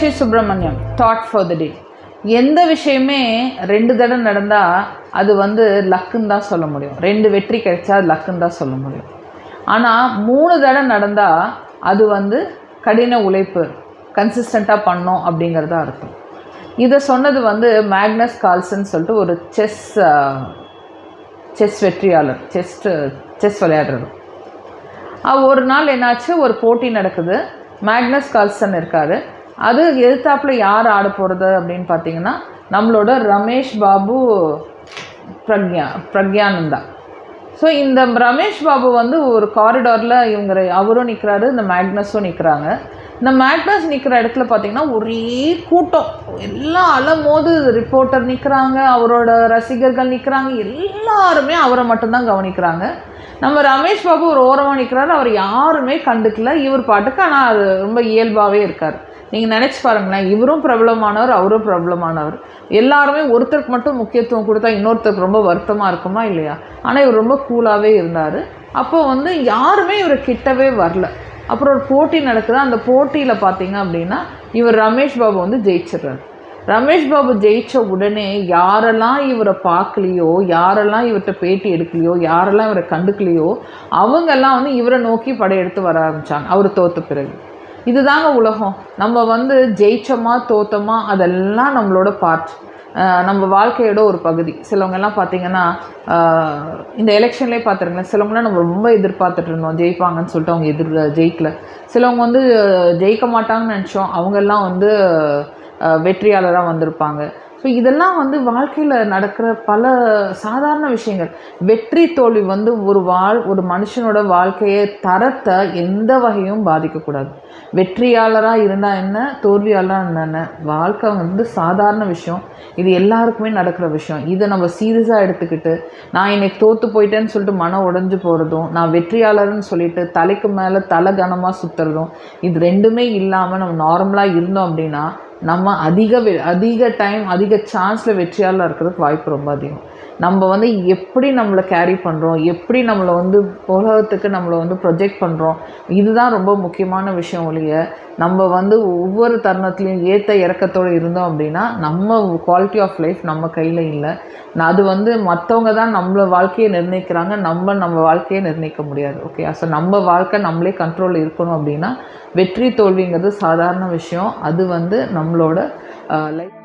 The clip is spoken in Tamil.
Meenakshi Subramaniam thought for the day. எந்த விஷயமே 2 தடவை நடந்தால் அது லக்குன்னு தான் சொல்ல முடியும். 2 வெற்றி கிடைச்சா அது லக்குன்னு தான் சொல்ல முடியும். ஆனால் 3 தடவை நடந்தால் அது கடின உழைப்பு, கன்சிஸ்டண்ட்டாக பண்ணோம் அப்படிங்கிறது தான் அர்த்தம். இதை சொன்னது மேக்னஸ் கால்சன் சொல்லிட்டு ஒரு செஸ் வெற்றியாளர், செஸ் விளையாடுறது. ஒரு நாள் என்னாச்சு, ஒரு போட்டி நடக்குது. மேக்னஸ் கால்சன் இருக்கார். அது எதிர்த்தாப்பில் யார் ஆட போகிறது அப்படின்னு பார்த்தீங்கன்னா நம்மளோட ரமேஷ் பாபு பிரக்யானந்தா. ஸோ இந்த ரமேஷ் பாபு ஒரு காரிடாரில் அவரும் நிற்கிறாரு, இந்த மேக்னஸும் நிற்கிறாங்க. இந்த மேக்னஸ் நிற்கிற இடத்துல பார்த்திங்கன்னா ஒரே கூட்டம், எல்லாம் அலமோது ரிப்போர்ட்டர் நிற்கிறாங்க, அவரோட ரசிகர்கள் நிற்கிறாங்க, எல்லாருமே அவரை மட்டும்தான் கவனிக்கிறாங்க. நம்ம ரமேஷ் பாபு ஒரு ஓரமாக நிற்கிறாரு, அவர் யாருமே கண்டுக்கல, இவர் பாட்டுக்கு. ஆனால் அது ரொம்ப இயல்பாகவே இருக்கார். நீங்கள் நினச்சி பாருங்களேன், இவரும் பிரபலமானவர், அவரும் பிரபலமானவர். எல்லாருமே ஒருத்தருக்கு மட்டும் முக்கியத்துவம் கொடுத்தா இன்னொருத்தருக்கு ரொம்ப வருத்தமாக இருக்குமா இல்லையா? ஆனால் இவர் ரொம்ப கூலாகவே இருந்தார். அப்போ யாருமே இவர் கிட்டவே வரல. அப்புறம் ஒரு போட்டி நடக்குது. அந்த போட்டியில் பார்த்தீங்க அப்படின்னா இவர் ரமேஷ் பாபு ஜெயிச்சிடுறாரு. ரமேஷ் பாபு ஜெயித்த உடனே யாரெல்லாம் இவரை பார்க்கலையோ, யாரெல்லாம் இவர்கிட்ட பேட்டி எடுக்கலையோ, யாரெல்லாம் இவரை கண்டுக்கலையோ அவங்கெல்லாம் இவரை நோக்கி படையெடுத்து வர ஆரம்பித்தாங்க அவர் தோற்ற பிறகு. இதுதாங்க உலகம். நம்ம ஜெயிச்சோமா தோத்தோமா அதெல்லாம் நம்மளோட பார்ட், நம்ம வாழ்க்கையோட ஒரு பகுதி. சிலவங்கெல்லாம் பார்த்திங்கன்னா இந்த எலெக்ஷன்லேயே பார்த்துருங்களேன், சிலவங்களாம் நம்ம ரொம்ப எதிர்பார்த்துட்டு இருந்தோம் ஜெயிப்பாங்கன்னு சொல்லிட்டு அவங்க ஜெயிக்கல. சிலவங்க ஜெயிக்க மாட்டாங்கன்னு நினச்சோம், அவங்கெல்லாம் வெற்றியாளராக வந்திருப்பாங்க. ஸோ இதெல்லாம் வாழ்க்கையில் நடக்கிற பல சாதாரண விஷயங்கள். வெற்றி தோல்வி ஒரு மனுஷனோட வாழ்க்கையை தரத்தை எந்த வகையும் பாதிக்கக்கூடாது. வெற்றியாளராக இருந்தால் என்ன, தோல்வியாளராக இருந்தால் என்ன, வாழ்க்கை சாதாரண விஷயம். இது எல்லாருக்குமே நடக்கிற விஷயம். இதை நம்ம சீரியஸாக எடுத்துக்கிட்டு நான் இன்னைக்கு தோற்று போயிட்டேன்னு சொல்லிட்டு மனம் உடைஞ்சு போகிறதும், நான் வெற்றியாளர்னு சொல்லிட்டு தலைக்கு மேலே தலை கனமாக சுற்றுறதும், இது ரெண்டுமே இல்லாமல் நம்ம நார்மலாக இருந்தோம் அப்படின்னா நம்ம அதிக டைம் அதிக சான்ஸில் வெற்றியாளர் இருக்கிறதுக்கு வாய்ப்பு ரொம்ப அதிகம். நம்ம எப்படி நம்மளை கேரி பண்ணுறோம், எப்படி நம்மளை உலகத்துக்கு நம்மளை ப்ரொஜெக்ட் பண்ணுறோம், இதுதான் ரொம்ப முக்கியமான விஷயம். ஒழிய நம்ம ஒவ்வொரு தருணத்துலேயும் ஏற்ற இறக்கத்தோடு இருந்தோம் அப்படின்னா நம்ம குவாலிட்டி ஆஃப் லைஃப் நம்ம கையில் இல்லை. அது மற்றவங்க தான் நம்மளை வாழ்க்கையை நிர்ணயிக்கிறாங்க, நம்ம வாழ்க்கையை நிர்ணயிக்க முடியாது. ஓகே, ஸோ நம்ம வாழ்க்கை நம்மளே கண்ட்ரோலில் இருக்கணும் அப்படின்னா வெற்றி தோல்விங்கிறது சாதாரண விஷயம். அது நம்மளோட லைஃப்